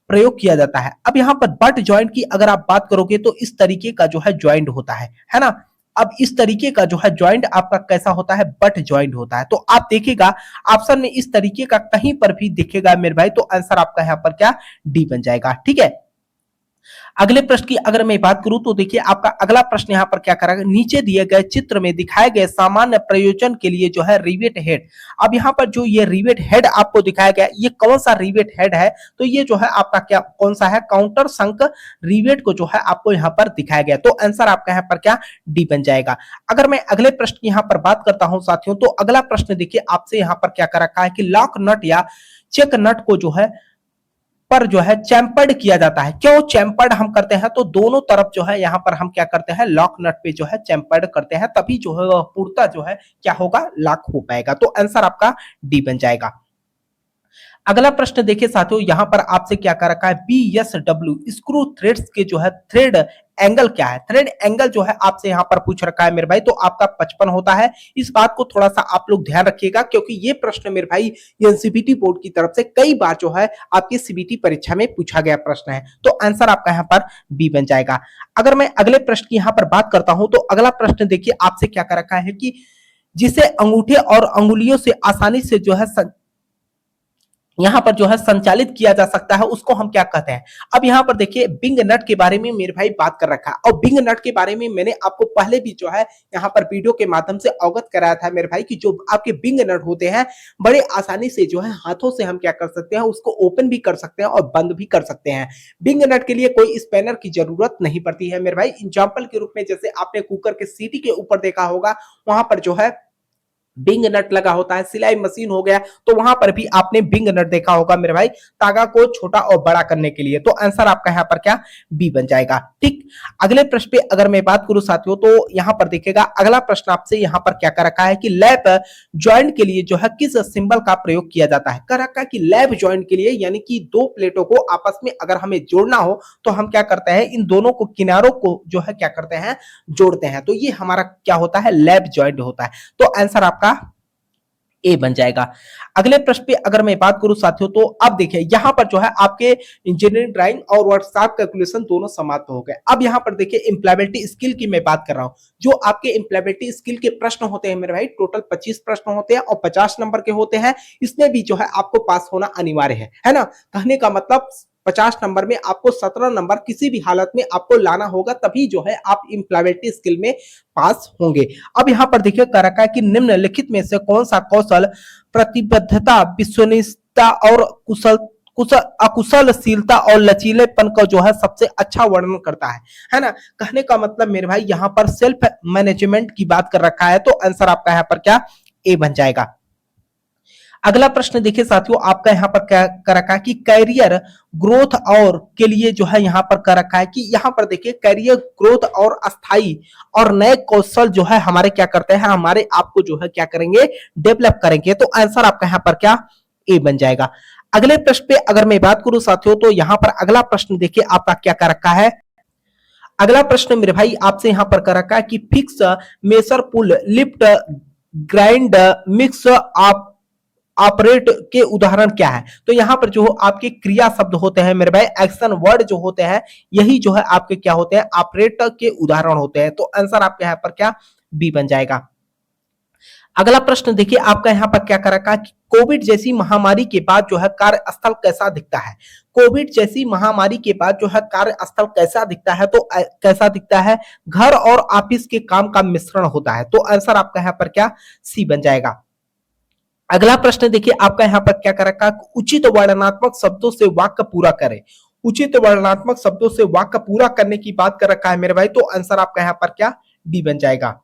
प्रयोग किया जाता है। अब यहाँ पर बट ज्वाइंट की अगर आप बात करोगे तो इस तरीके का जो है ज्वाइंट होता है ना। अब इस तरीके का जो है ज्वाइंट आपका कैसा होता है, बट ज्वाइंट होता है। तो आप देखिएगा ऑप्शन में इस तरीके का कहीं पर भी दिखेगा मेरे भाई, तो आंसर आपका यहाँ पर क्या, डी बन जाएगा, ठीक है। अगले प्रश्न की अगर मैं बात करूं तो देखिए आपका अगला प्रश्न यहाँ पर क्या करेगा, नीचे दिए गए चित्र में दिखाए गए सामान्य प्रयोजन के लिए जो है रिवेट हेड। अब यहाँ पर जो ये रिवेट हेड आपको दिखाया गया, ये कौन सा रिवेट हेड है, तो ये जो है आपका क्या कौन सा है, काउंटर संक रिवेट को जो है आपको यहाँ पर दिखाया गया। तो आंसर आपका यहाँ पर क्या, डी बन जाएगा। अगर मैं अगले प्रश्न की यहाँ पर बात करता हूं साथियों, तो अगला प्रश्न देखिए आपसे यहाँ पर क्या कर रखा है कि लॉक नट या चेक नट को जो है पर जो है चैम्पर्ड किया जाता है। क्यों चैम्पर्ड हम करते हैं, तो दोनों तरफ जो है यहाँ पर हम क्या करते हैं, लॉक नट पे जो है चैम्पर्ड करते हैं, तभी जो है पूर्णतः जो है क्या होगा, लॉक हो पाएगा। तो आंसर आपका डी बन जाएगा। अगला प्रश्न देखिए साथियों, यहां पर आपसे क्या कर रखा है, BSW स्क्रू थ्रेड्स के जो है थ्रेड एंगल क्या है। थ्रेड एंगल जो है आपसे यहां पर पूछ रखा है मेरे भाई, तो आपका 55 होता है। इस बात को थोड़ा सा आप लोग ध्यान रखिएगा, क्योंकि ये प्रश्न मेरे भाई एनसीईआरटी बोर्ड की तरफ से कई बार जो है आपकी सीबीटी परीक्षा में पूछा गया प्रश्न है। तो आंसर आपका यहाँ पर बी बन जाएगा। अगर मैं अगले प्रश्न की यहाँ पर बात करता हूं, तो अगला प्रश्न देखिए आपसे क्या कर रखा है कि जिसे अंगूठे और अंगुलियों से आसानी से जो है यहां पर जो है संचालित किया जा सकता है, उसको हम क्या कहते हैं। अब यहां पर देखिए बिंग नट के बारे में मेरे भाई बात कर रखा है, और बिंग नट के बारे में मैंने आपको पहले भी जो है यहां पर वीडियो के माध्यम से अवगत कराया था मेरे भाई, कि जो आपके बिंग नट होते हैं बड़े आसानी से जो है हाथों से हम क्या कर सकते हैं, उसको ओपन भी कर सकते हैं और बंद भी कर सकते हैं। बिंग नट के लिए कोई स्पैनर की जरूरत नहीं पड़ती है मेरे भाई। एग्जाम्पल के रूप में जैसे आपने कुकर के सीटी के ऊपर देखा होगा, वहां पर जो है बिंग नट लगा होता है। सिलाई मशीन हो गया, तो वहां पर भी आपने बिंग नट देखा होगा मेरे भाई, तागा को छोटा और बड़ा करने के लिए। तो आंसर आपका यहाँ पर क्या, बी बन जाएगा, ठीक। अगले प्रश्न पे अगर मैं बात करूं साथियों, तो यहाँ पर देखिएगा अगला प्रश्न आपसे यहाँ पर क्या कर रखा है कि लैप ज्वाइंट के लिए जो है किस सिंबल का प्रयोग किया जाता है। कर रखा है कि लैप ज्वाइंट के लिए, यानी कि दो प्लेटों को आपस में अगर हमें जोड़ना हो तो हम क्या करते हैं, इन दोनों को किनारों को जो है क्या करते हैं, जोड़ते हैं। तो ये हमारा क्या होता है, लैप ज्वाइंट होता है। तो आंसर आपका ए बन जाएगा। अगले प्रश्न पे अगर मैं बात करूं साथियों, तो अब देखिए यहां पर जो है आपके इंजीनियरिंग ड्राइंग और वर्कशॉप कैलकुलेशन दोनों समाप्त हो गए। अब यहां पर देखिए इंप्लॉयबिलिटी स्किल की मैं बात कर रहा हूं। जो आपके इंप्लॉयबिलिटी स्किल के प्रश्न होते हैं मेरे भाई, टोटल 25 प्रश्न होते हैं और 50 नंबर के होते हैं। इसमें भी जो है आपको पास होना अनिवार्य है ना। कहने का मतलब 50 नंबर में आपको 17 नंबर किसी भी हालत में आपको लाना होगा, तभी जो है आप इंप्लॉयबिलिटी स्किल में पास होंगे। अब यहां पर देखिए कह रखा है कि निम्नलिखित में से कौन सा कौशल प्रतिबद्धता, विश्वसनीयता और अकुशलशीलता और लचीलेपन का जो है सबसे अच्छा वर्णन करता है ना। कहने का मतलब मेरे भाई यहाँ पर सेल्फ मैनेजमेंट की बात कर रखा है। तो आंसर आपका यहाँ पर क्या, ए बन जाएगा। अगला प्रश्न देखिए साथियों, आपका यहाँ पर क्या कर रखा है कि कैरियर ग्रोथ और के लिए जो है यहाँ पर कर रखा है कि यहाँ पर देखिए कैरियर ग्रोथ और अस्थाई और नए कौशल जो है हमारे क्या करते हैं, हमारे आप को जो है क्या करेंगे, डेवलप करेंगे। तो आंसर आपका यहाँ पर क्या, ए बन जाएगा। अगले प्रश्न पे अगर मैं बात करूं साथियों, तो यहाँ पर अगला प्रश्न देखिए आपका क्या कर रखा है। अगला प्रश्न मेरे भाई आपसे यहाँ पर कर रखा है कि फिक्स मेसर पुल लिफ्ट ग्राइंड, मिक्स, आप ऑपरेट के उदाहरण क्या है? तो यहां पर जो आपके क्रिया शब्द होते हैं मेरे भाई, एक्शन वर्ड जो होते हैं, यही जो है आपके क्या होते हैं, ऑपरेट के उदाहरण होते हैं। तो आंसर आपके यहां पर क्या, बी बन जाएगा। अगला प्रश्न देखिए आपका यहाँ पर क्या कर रखा है कि कोविड जैसी महामारी के बाद जो है कार्यस्थल कैसा दिखता है? कोविड जैसी महामारी के बाद जो है कार्यस्थल कैसा दिखता है? तो कैसा दिखता है? घर और ऑफिस के काम का मिश्रण होता है। तो आंसर आपका यहाँ पर क्या, सी बन जाएगा। अगला प्रश्न देखिए आपका यहाँ पर क्या कर रखा है, उचित वर्णनात्मक शब्दों से वाक्य पूरा करें। उचित वर्णनात्मक शब्दों से वाक्य पूरा करने की बात कर रखा है मेरे भाई, तो आंसर आपका यहाँ पर क्या, डी बन जाएगा।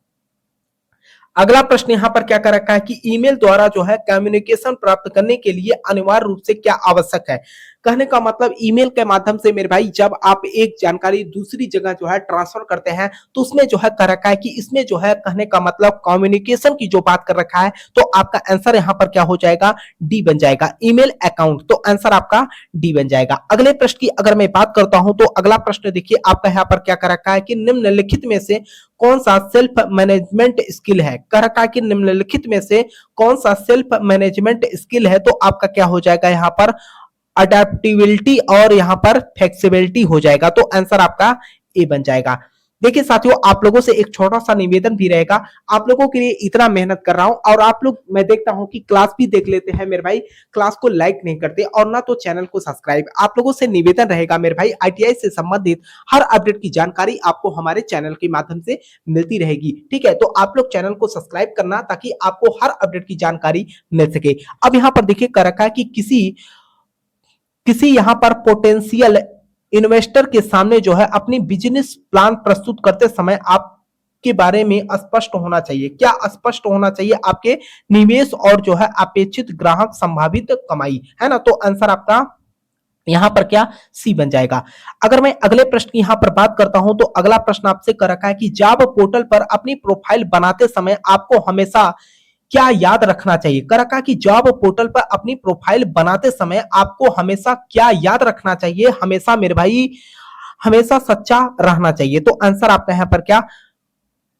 अगला प्रश्न यहां पर क्या कर रखा है कि ईमेल द्वारा जो है कम्युनिकेशन प्राप्त करने के लिए अनिवार्य रूप से क्या आवश्यक है? कहने का मतलब ईमेल के माध्यम से मेरे भाई जब आप एक जानकारी दूसरी जगह जो है ट्रांसफर करते हैं, तो उसमें जो है कर रखा है कि इसमें जो है कहने का मतलब कम्युनिकेशन की जो बात कर रखा है, तो आपका आंसर यहां पर क्या हो जाएगा, डी बन जाएगा। ईमेल अकाउंट, तो आंसर आपका डी बन जाएगा। अगले प्रश्न की अगर मैं बात करता हूं तो अगला प्रश्न देखिए आपका यहाँ पर क्या कर रखा है कि निम्नलिखित में से कौन सा सेल्फ मैनेजमेंट स्किल है? कह रखा है कि निम्नलिखित में से कौन सा सेल्फ मैनेजमेंट स्किल है? तो आपका क्या हो जाएगा यहाँ पर, अडेप्टिबिलिटी और यहाँ पर फ्लेक्सिबिलिटी हो जाएगा। तो आंसर आपका ए बन जाएगा। देखिए साथियों, आप लोगों से एक छोटा सा निवेदन भी रहेगा, आप लोगों के लिए इतना मेहनत कर रहा हूं और आप लोग, मैं देखता हूं कि क्लास भी देख लेते हैं मेरे भाई, क्लास को लाइक नहीं करते और ना तो चैनल को सब्सक्राइब। आप लोगों से निवेदन रहेगा मेरे भाई, आईटीआई से संबंधित हर अपडेट की जानकारी आपको हमारे चैनल के माध्यम से मिलती रहेगी, ठीक है? तो आप लोग चैनल को सब्सक्राइब करना ताकि आपको हर अपडेट की जानकारी मिल सके। अब यहाँ पर देखिए कर रखा है कि किसी किसी यहां पर पोटेंशियल इन्वेस्टर के सामने जो है अपनी बिजनेस प्लान प्रस्तुत करते समय आप के बारे में स्पष्ट होना चाहिए। क्या स्पष्ट होना चाहिए? आपके निवेश और जो है अपेक्षित ग्राहक संभावित कमाई, है ना? तो आंसर आपका यहां पर क्या, सी बन जाएगा। अगर मैं अगले प्रश्न की यहां पर बात करता हूं तो अगला प्रश्न आपसे कर रखा है कि जॉब पोर्टल पर अपनी प्रोफाइल बनाते समय आपको हमेशा क्या याद रखना चाहिए? कर रखा है कि जॉब पोर्टल पर अपनी प्रोफाइल बनाते समय आपको हमेशा क्या याद रखना चाहिए? हमेशा मेरे भाई, हमेशा सच्चा रहना चाहिए। तो आंसर आपका यहाँ पर क्या,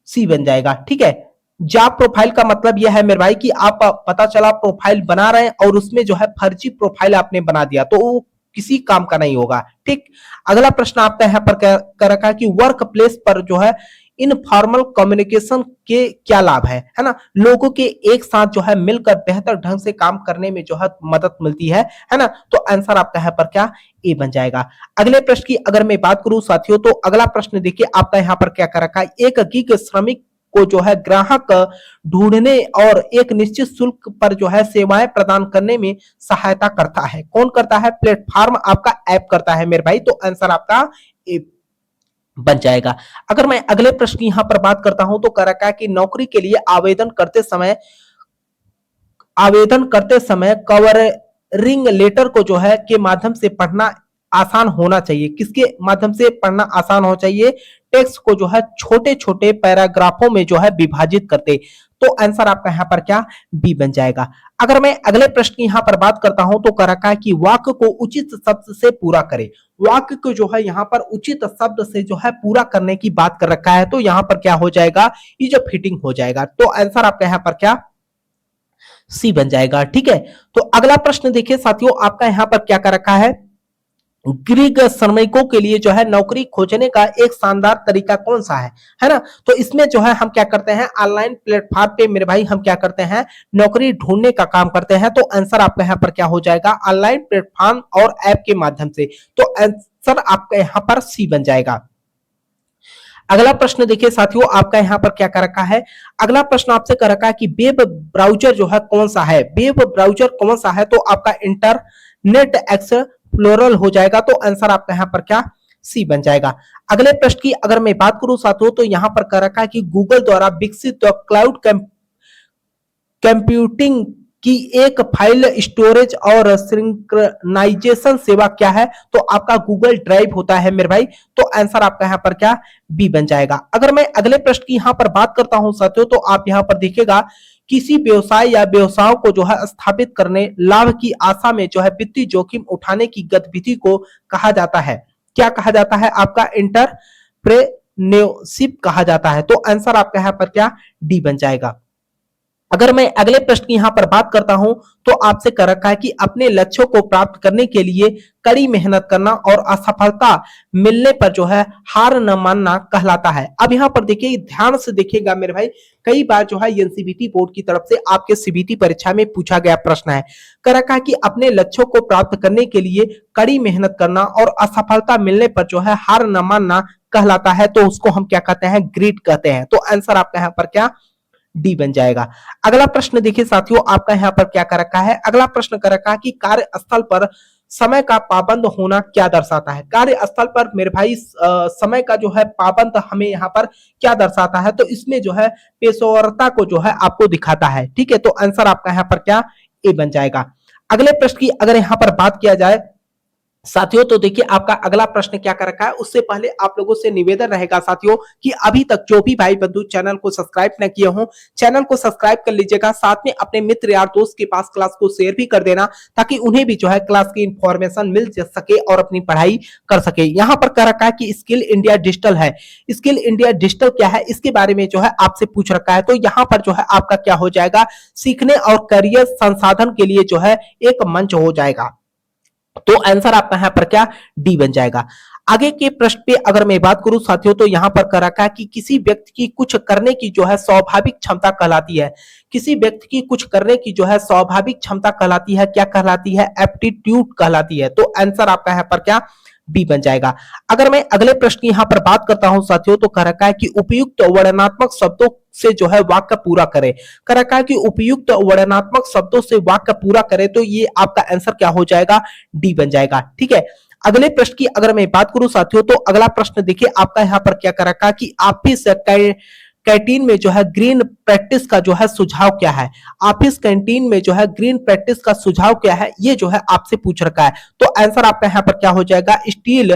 सी बन जाएगा, ठीक है? जॉब प्रोफाइल का मतलब यह है मेरे भाई कि आप पता चला प्रोफाइल बना रहे हैं और उसमें जो है फर्जी प्रोफाइल आपने बना दिया, तो वो किसी काम का नहीं होगा, ठीक? अगला प्रश्न आपका यहाँ पर कर रखा है कि वर्क प्लेस पर जो है इनफॉर्मल कम्युनिकेशन के क्या लाभ है ना? लोगों के एक साथ जो है मिलकर बेहतर ढंग से काम करने में जो है मदद मिलती है ना? तो आंसर आपका यहाँ पर क्या, ए बन जाएगा। अगले प्रश्न की अगर मैं बात करूं साथियों तो अगला प्रश्न देखिए आपका यहाँ पर क्या कर रखा है, एक गिग श्रमिक को जो है ग्राहक ढूंढने और एक निश्चित शुल्क पर जो है सेवाएं प्रदान करने में सहायता करता है। कौन करता है? प्लेटफॉर्म आपका ऐप करता है मेरे भाई। तो आंसर आपका ए बन जाएगा। अगर मैं अगले प्रश्न की यहां पर बात करता हूं तो कर रखा है कि नौकरी के लिए आवेदन करते समय कवरिंग लेटर को जो है के माध्यम से पढ़ना आसान होना चाहिए। किसके माध्यम से पढ़ना आसान होना चाहिए? टेक्स्ट को जो है छोटे छोटे पैराग्राफों में जो है विभाजित करते। तो आंसर आपका यहाँ पर क्या, बी बन जाएगा। अगर मैं अगले प्रश्न की यहाँ पर बात करता हूं तो कह रखा है कि वाक्य को उचित शब्द से पूरा करें। वाक्य को जो है यहाँ पर उचित शब्द से जो है पूरा करने की बात कर रखा है, तो यहाँ पर क्या हो जाएगा, ये जो फिटिंग हो जाएगा। तो आंसर आपका यहाँ पर क्या, सी बन जाएगा, ठीक है? तो अगला प्रश्न देखिए साथियों आपका यहाँ पर क्या कर रखा है, ग्रीक श्रमिकों के लिए जो है नौकरी खोजने का एक शानदार तरीका कौन सा है ना? तो इसमें जो है हम क्या करते हैं, ऑनलाइन प्लेटफॉर्म पे मेरे भाई हम क्या करते हैं, नौकरी ढूंढने का काम करते हैं। तो आंसर आपका यहाँ पर क्या हो जाएगा, ऑनलाइन प्लेटफॉर्म और ऐप के माध्यम से। तो आंसर आपका यहाँ पर सी बन जाएगा। अगला प्रश्न देखिए साथियों आपका यहाँ पर क्या कर रखा है, अगला प्रश्न आपसे कर रखा है कि वेब ब्राउजर जो है कौन सा है? वेब ब्राउजर कौन सा है? तो आपका इंटरनेट एक्सप्लोरर हो जाएगा। तो आंसर आपका यहाँ पर क्या, सी बन जाएगा। अगले प्रश्न की अगर मैं बात करूं साथियों तो यहाँ पर कर रखा है कि गूगल द्वारा विकसित क्लाउड कंप्यूटिंग की एक फाइल स्टोरेज और सिंक्रोनाइजेशन सेवा क्या है? तो आपका गूगल ड्राइव होता है मेरे भाई। तो आंसर आपका यहाँ पर क्या, बी बन जाएगा। अगर मैं अगले प्रश्न की यहाँ पर बात करता हूं साथियों तो आप यहाँ पर देखिएगा, किसी व्यवसाय या व्यवसायों को जो है स्थापित करने लाभ की आशा में जो है वित्तीय जोखिम उठाने की गतिविधि को कहा जाता है। क्या कहा जाता है? आपका एंटरप्रेन्योरशिप कहा जाता है। तो आंसर आपका यहाँ पर क्या, डी बन जाएगा। अगर मैं अगले प्रश्न की यहाँ पर बात करता हूं तो आपसे कर रखा है कि अपने लक्ष्यों को प्राप्त करने के लिए कड़ी मेहनत करना और असफलता मिलने पर जो है हार न मानना कहलाता है। अब यहाँ पर देखिए, ध्यान से देखिएगा मेरे भाई, कई बार जो है एनसीबीटी बोर्ड की तरफ से आपके सीबीटी परीक्षा में पूछा गया प्रश्न है। कर रखा है कि अपने लक्ष्यों को प्राप्त करने के लिए कड़ी मेहनत करना और असफलता मिलने पर जो है हार न मानना कहलाता है, तो उसको हम क्या कहते हैं, ग्रिट कहते हैं। तो आंसर आपका यहाँ पर क्या, डी बन जाएगा। अगला प्रश्न देखिए साथियों, आपका यहाँ पर क्या कर रखा है, अगला प्रश्न कर रखा है कि कार्यस्थल पर समय का पाबंद होना क्या दर्शाता है। कार्यस्थल पर मेरे भाई समय का जो है पाबंद हमें यहाँ पर क्या दर्शाता है, तो इसमें जो है पेशेवरता को जो है आपको दिखाता है। ठीक है, तो आंसर आपका यहाँ पर क्या, ए बन जाएगा। अगले प्रश्न की अगर यहाँ पर बात किया जाए साथियों, तो देखिए आपका अगला प्रश्न क्या कर रखा है। उससे पहले आप लोगों से निवेदन रहेगा साथियों कि अभी तक जो भी भाई बंधु चैनल को सब्सक्राइब न किए हो, चैनल को सब्सक्राइब कर लीजिएगा, साथ में अपने मित्र यार दोस्त के पास क्लास को शेयर भी कर देना, ताकि उन्हें भी जो है क्लास की इंफॉर्मेशन मिल सके और अपनी पढ़ाई कर सके। यहाँ पर कर रखा है कि स्किल इंडिया डिजिटल है। स्किल इंडिया डिजिटल क्या है, इसके बारे में जो है आपसे पूछ रखा है। तो यहाँ पर जो है आपका क्या हो जाएगा, सीखने और करियर संसाधन के लिए जो है एक मंच हो जाएगा। तो आंसर आपका यहाँ पर क्या, डी बन जाएगा। आगे के प्रश्न पे अगर मैं बात करूं साथियों, तो यहां पर कर रखा है कि किसी व्यक्ति की कुछ करने की जो है स्वाभाविक क्षमता कहलाती है। किसी व्यक्ति की कुछ करने की जो है स्वाभाविक क्षमता कहलाती है, क्या कहलाती है, एप्टीट्यूड कहलाती है। तो आंसर आपका यहाँ पर क्या, बी बन जाएगा। अगर मैं अगले प्रश्न की यहाँ पर बात करता हूं साथियों, तो कह रखा है कि उपयुक्त वर्णनात्मक शब्दों से जो है वाक्य पूरा करें। कह रखा है कि उपयुक्त वर्णनात्मक शब्दों से वाक्य पूरा करें, तो ये आपका आंसर क्या हो जाएगा, डी बन जाएगा। ठीक है, अगले प्रश्न की अगर मैं बात करूं साथियों, तो अगला प्रश्न देखिए आपका यहाँ पर क्या कर रखा है कि ऑफिस कैंटीन में जो है ग्रीन प्रैक्टिस का जो है सुझाव क्या है। ऑफिस कैंटीन में जो है ग्रीन प्रैक्टिस का सुझाव क्या है, ये जो है आपसे पूछ रखा है। तो आंसर आपका यहाँ पर क्या हो जाएगा, स्टील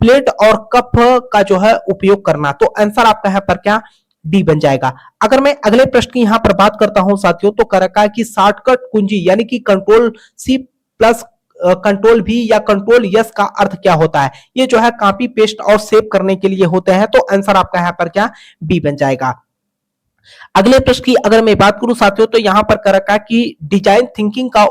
प्लेट और कप का जो है उपयोग करना। तो आंसर आपका यहाँ पर क्या, डी बन जाएगा। अगर मैं अगले प्रश्न की यहाँ पर बात करता हूं साथियों, तो कर रखा है कि शॉर्टकट कुंजी यानी कि कंट्रोल सी प्लस कंट्रोल भी या कंट्रोल यस का अर्थ क्या होता है। ये जो है कॉपी पेस्ट और सेव करने के लिए होते हैं। तो आंसर आपका यहाँ पर क्या, बी बन जाएगा। अगले प्रश्न की अगर मैं बात करूं साथियों, तो यहां पर कर रखा है कि डिजाइन थिंकिंग का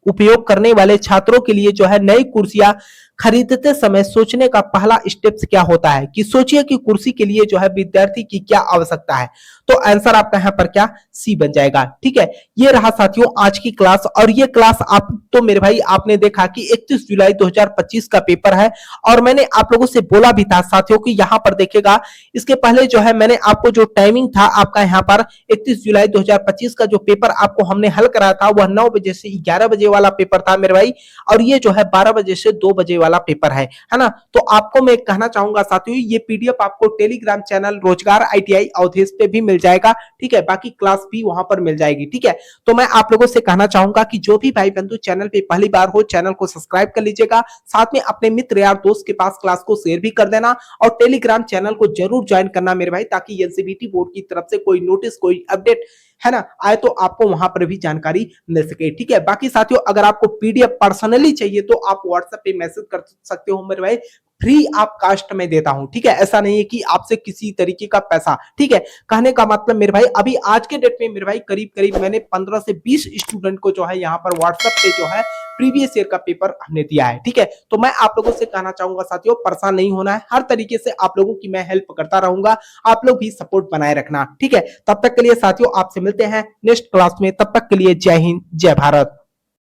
उपयोग करने वाले छात्रों के लिए जो है नई कुर्सियां खरीदते समय सोचने का पहला स्टेप क्या होता है, कि सोचिए कि कुर्सी के लिए जो है विद्यार्थी की क्या आवश्यकता है। तो आंसर आपका यहाँ पर क्या, सी बन जाएगा। ठीक है, ये रहा साथियों आज की क्लास। और ये क्लास आप तो मेरे भाई आपने देखा कि 31 जुलाई 2025 का पेपर है, और मैंने आप लोगों से बोला भी था साथियों कि यहाँ पर देखेगा, इसके पहले जो है मैंने आपको जो टाइमिंग था आपका यहाँ पर 31 जुलाई 2025 का जो पेपर आपको हमने हल कराया था, वह 9 बजे से 11 बजे वाला पेपर था मेरे भाई, और ये जो है 12 बजे से 2 बजे वाला पेपर है ना। तो आपको मैं कहना चाहूंगा साथियों, ये पीडीएफ आपको टेलीग्राम चैनल रोजगार आईटीआई अवधेश पे भी मिल जाएगा। ठीक है, बाकी क्लास भी वहां पर मिल जाएगी। ठीक है, तो मैं आप लोगों से कहना चाहूंगा कि जो भी भाई बंधु चैनल पे पहली बार हो, चैनल को सब्सक्राइब कर लीजिएगा, साथ में अपने मित्र यार दोस्त के पास क्लास को शेयर भी कर देना, और टेलीग्राम चैनल को जरूर ज्वाइन करना मेरे भाई, ताकि एनसीबीटी बोर्ड की तरफ से कोई नोटिस, कोई अपडेट है ना आए, तो आपको वहां पर भी जानकारी मिल सके। ठीक है, बाकी साथियों अगर आपको पीडीएफ पर्सनली चाहिए तो आप व्हाट्सएप पे मैसेज कर सकते हो मेरे भाई, फ्री आप कास्ट में देता हूं। ठीक है, ऐसा नहीं है कि आपसे किसी तरीके का पैसा। ठीक है, कहने का मतलब मेरे भाई अभी आज के डेट में मेरे भाई करीब करीब मैंने 15 से 20 स्टूडेंट को जो है यहाँ पर व्हाट्सएप पे जो है प्रीवियस ईयर का पेपर हमने दिया है। ठीक है, तो मैं आप लोगों से कहना चाहूंगा साथियों, परेशान नहीं होना है, हर तरीके से आप लोगों की मैं हेल्प करता रहूंगा, आप लोग भी सपोर्ट बनाए रखना। ठीक है, तब तक के लिए साथियों आपसे मिलते हैं नेक्स्ट क्लास में, तब तक के लिए जय हिंद जय भारत।